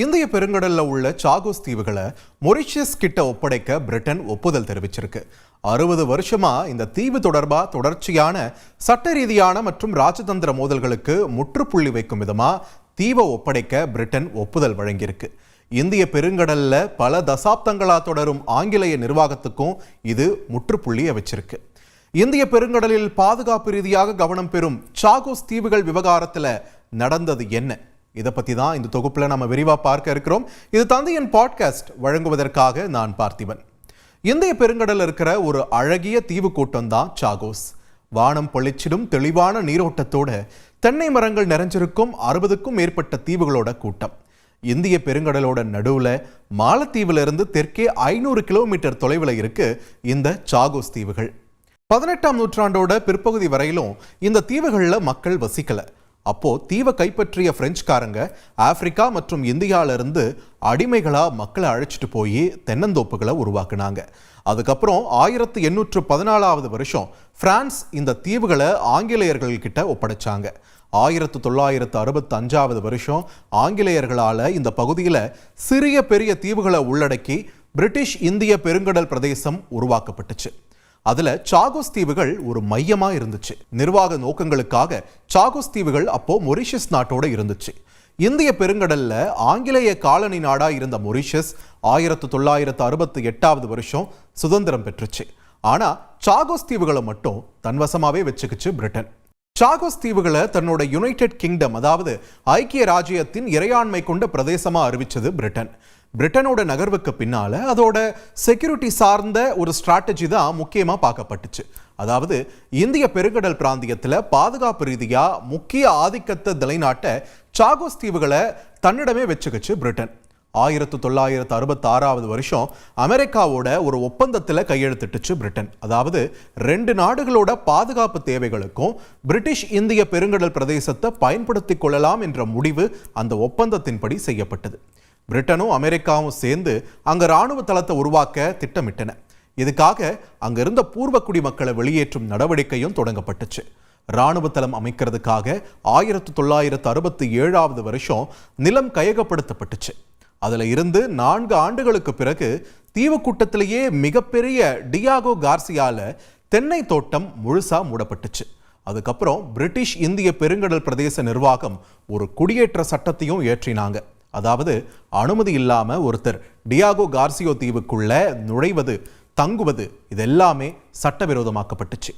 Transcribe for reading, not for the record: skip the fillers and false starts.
இந்திய பெருங்கடல்ல உள்ள சாகோஸ் தீவுகளை மொரிஷியஸ் கிட்ட ஒப்படைக்க பிரிட்டன் ஒப்புதல் தெரிவிச்சிருக்கு. 60 வருஷமா இந்த தீவு தொடர்பா தொடர்ச்சியான சட்ட ரீதியான மற்றும் ராஜதந்திர மோதல்களுக்கு முற்றுப்புள்ளி வைக்கும் விதமா தீவை ஒப்படைக்க பிரிட்டன் ஒப்புதல் வழங்கியிருக்கு. இந்திய பெருங்கடல்ல பல தசாப்தங்களா தொடரும் ஆங்கிலேய நிர்வாகத்துக்கும் இது முற்றுப்புள்ளியை வச்சிருக்கு. இந்திய பெருங்கடலில் பாதுகாப்பு ரீதியாக கவனம் பெறும் சாகோஸ் தீவுகள் விவகாரத்துல நடந்தது என்ன? இதை பற்றி தான் இந்த தொகுப்பில் நம்ம விரிவாக பார்க்க இருக்கிறோம். இது தந்தையின் பாட்காஸ்ட் வழங்குவதற்காக நான் பார்த்திபன். இந்திய பெருங்கடல் இருக்கிற ஒரு அழகிய தீவு கூட்டம் தான் சாகோஸ். வானம் பொழிச்சிடும் தெளிவான நீரோட்டத்தோட தென்னை மரங்கள் நிறைஞ்சிருக்கும் 60க்கும் மேற்பட்ட தீவுகளோட கூட்டம். இந்திய பெருங்கடலோட நடுவில் மாலத்தீவிலிருந்து தெற்கே 500 கிலோமீட்டர் தொலைவில் இருக்கு இந்த சாகோஸ் தீவுகள். 18ஆம் நூற்றாண்டோட பிற்பகுதி வரையிலும் இந்த தீவுகளில் மக்கள் வசிக்கல. அப்போ தீவை கைப்பற்றிய பிரெஞ்சுக்காரங்க ஆப்பிரிக்கா மற்றும் இந்தியாவிலிருந்து அடிமைகளா மக்களை அழைச்சிட்டு போய் தென்னந்தோப்புகளை உருவாக்குனாங்க. அதுக்கப்புறம் 1814 வருஷம் பிரான்ஸ் இந்த தீவுகளை ஆங்கிலேயர்கள் கிட்ட ஒப்படைச்சாங்க. 1965 வருஷம் ஆங்கிலேயர்களால இந்த பகுதியில் சிறிய பெரிய தீவுகளை உள்ளடக்கி பிரிட்டிஷ் இந்திய பெருங்கடல் பிரதேசம் உருவாக்கப்பட்டுச்சு. அதுல சாகோஸ் தீவுகள் ஒரு மையமா இருந்துச்சு. நிர்வாக நோக்கங்களுக்காக சாகோஸ் தீவுகள் அப்போ மொரிஷியஸ் நாட்டோட இருந்துச்சு. இந்திய பெருங்கடல்ல ஆங்கிலேய காலனி நாடா இருந்த மொரிஷியஸ் 1968 வருஷம் சுதந்திரம் பெற்றுச்சு. ஆனா சாகோஸ் தீவுகளை மட்டும் தன்வசமாவே வச்சுக்கிச்சு பிரிட்டன். சாகோஸ் தீவுகளை தன்னோட யுனைடெட் கிங்டம், அதாவது ஐக்கிய ராஜ்யத்தின் இறையாண்மை கொண்ட பிரதேசமா அறிவிச்சது பிரிட்டன். பிரிட்டனோட நகர்வுக்கு பின்னால அதோட செக்யூரிட்டி சார்ந்த ஒரு ஸ்ட்ராட்டஜி தான் முக்கியமா பார்க்கப்பட்டுச்சு. அதாவது இந்திய பெருங்கடல் பிராந்தியத்தில் பாதுகாப்பு ரீதியா முக்கிய ஆதிக்கத்தை நிலைநாட்ட சாகோஸ் தீவுகளை தன்னிடமே வச்சுக்கிச்சு பிரிட்டன். 1966 வருஷம் அமெரிக்காவோட ஒரு ஒப்பந்தத்தில் கையெழுத்திட்டுச்சு பிரிட்டன். அதாவது 2 நாடுகளோட பாதுகாப்பு தேவைகளுக்கும் பிரிட்டிஷ் இந்திய பெருங்கடல் பிரதேசத்தை பயன்படுத்திக் கொள்ளலாம் என்ற முடிவு அந்த ஒப்பந்தத்தின்படி செய்யப்பட்டது. பிரிட்டனும் அமெரிக்காவும் சேர்ந்து அங்க ராணுவ தளத்தை உருவாக்க திட்டமிட்டன. இதுக்காக அங்க இருந்த பூர்வ குடிமக்களை வெளியேற்றும் நடவடிக்கையும் தொடங்கப்பட்டுச்சு. ராணுவ தளம் அமைக்கிறதுக்காக 1967 வருஷம் நிலம் கையகப்படுத்தப்பட்டுச்சு. அதுல இருந்து 4 ஆண்டுகளுக்கு பிறகு தீவு கூட்டத்திலேயே மிகப்பெரிய டியாகோ கார்சியால தென்னை தோட்டம் முழுசா மூடப்பட்டுச்சு. அதுக்கப்புறம் பிரிட்டிஷ் இந்திய பெருங்கடல் பிரதேச நிர்வாகம் ஒரு குடியேற்ற சட்டத்தையும் இயற்றினாங்க. அதாவது அனுமதி இல்லாம ஒருத்தர் டியாகோ கார்சியோ தீவுக்குள்ள நுழைவது, தங்குவது இதெல்லாமே சட்டவிரோதமாக்கப்பட்டுச்சு.